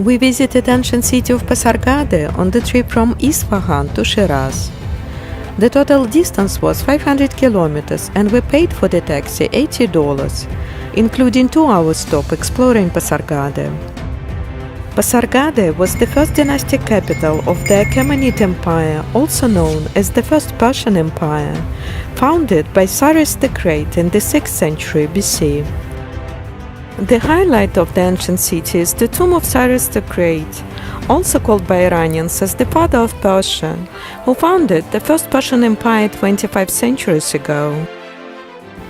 We visited ancient city of Pasargade on the trip from Isfahan to Shiraz. The total distance was 500 kilometers and we paid for the taxi $80, including 2-hour stop exploring Pasargade. Pasargade was the first dynastic capital of the Achaemenid Empire, also known as the First Persian Empire, founded by Cyrus the Great in the 6th century BC. The highlight of the ancient city is the tomb of Cyrus the Great, also called by Iranians as the father of Persia, who founded the First Persian Empire 25 centuries ago.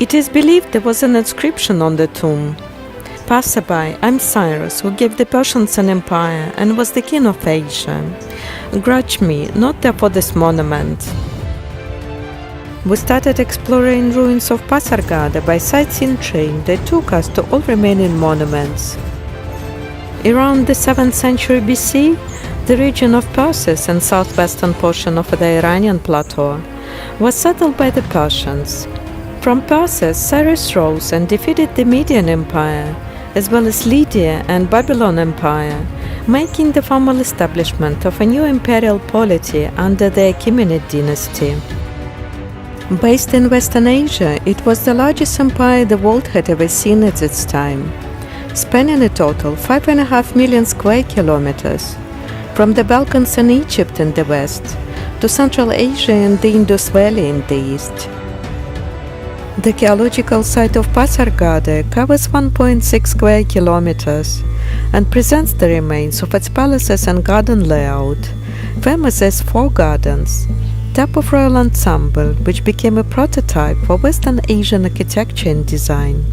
It is believed there was an inscription on the tomb: "Passerby, I'm Cyrus, who gave the Persians an empire and was the king of Asia. Grudge me, not therefore this monument." We started exploring ruins of Pasargade by sightseeing train that took us to all remaining monuments. Around the 7th century BC, the region of Persis and southwestern portion of the Iranian plateau was settled by the Persians. From Persis, Cyrus rose and defeated the Median Empire, as well as Lydia and Babylon Empire, making the formal establishment of a new imperial polity under the Achaemenid dynasty. Based in Western Asia, it was the largest empire the world had ever seen at its time, spanning a total 5.5 million square kilometers, from the Balkans and Egypt in the west to Central Asia and the Indus Valley in the east. The geological site of Pasargade covers 1.6 square kilometers and presents the remains of its palaces and garden layout, famous as Four Gardens, type of royal ensemble which became a prototype for Western Asian architecture and design.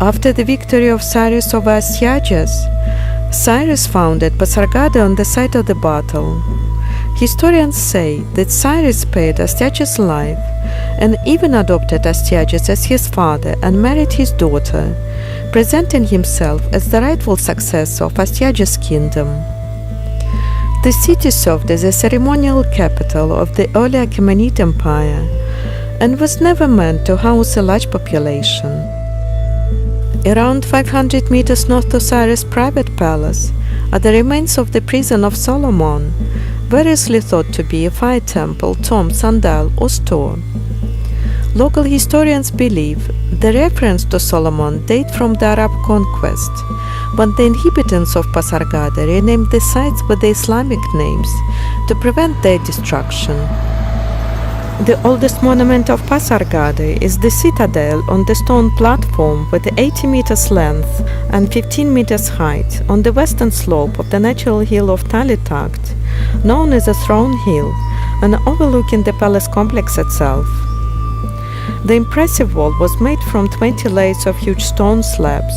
After the victory of Cyrus over Astyages, Cyrus founded Pasargade on the site of the battle. Historians say that Cyrus spared Astyages' life and even adopted Astyages as his father and married his daughter, presenting himself as the rightful successor of Astyages' kingdom. The city served as a ceremonial capital of the early Achaemenid Empire and was never meant to house a large population. Around 500 meters north of Cyrus' private palace are the remains of the prison of Solomon, variously thought to be a fire temple, tomb, sundial, or store. Local historians believe the reference to Solomon date from the Arab conquest, when the inhabitants of Pasargade renamed the sites with the Islamic names to prevent their destruction. The oldest monument of Pasargade is the citadel on the stone platform with 80 meters length and 15 meters height on the western slope of the natural hill of Talitakt, known as the Throne Hill, and overlooking the palace complex itself. The impressive wall was made from 20 layers of huge stone slabs,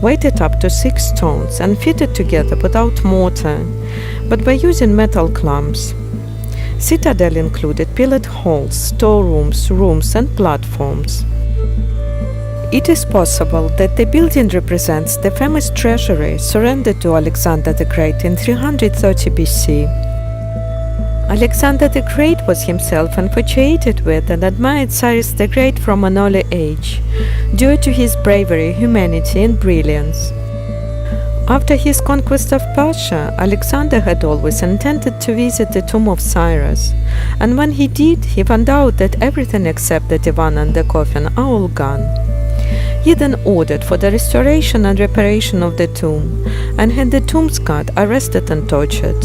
weighted up to 6 tons and fitted together without mortar, but by using metal clamps. Citadel included pillared halls, storerooms, rooms and platforms. It is possible that the building represents the famous treasury surrendered to Alexander the Great in 330 BC. Alexander the Great was himself infatuated with and admired Cyrus the Great from an early age, due to his bravery, humanity and brilliance. After his conquest of Persia, Alexander had always intended to visit the tomb of Cyrus, and when he did, he found out that everything except the divan and the coffin are all gone. He then ordered for the restoration and reparation of the tomb, and had the tomb guard arrested and tortured.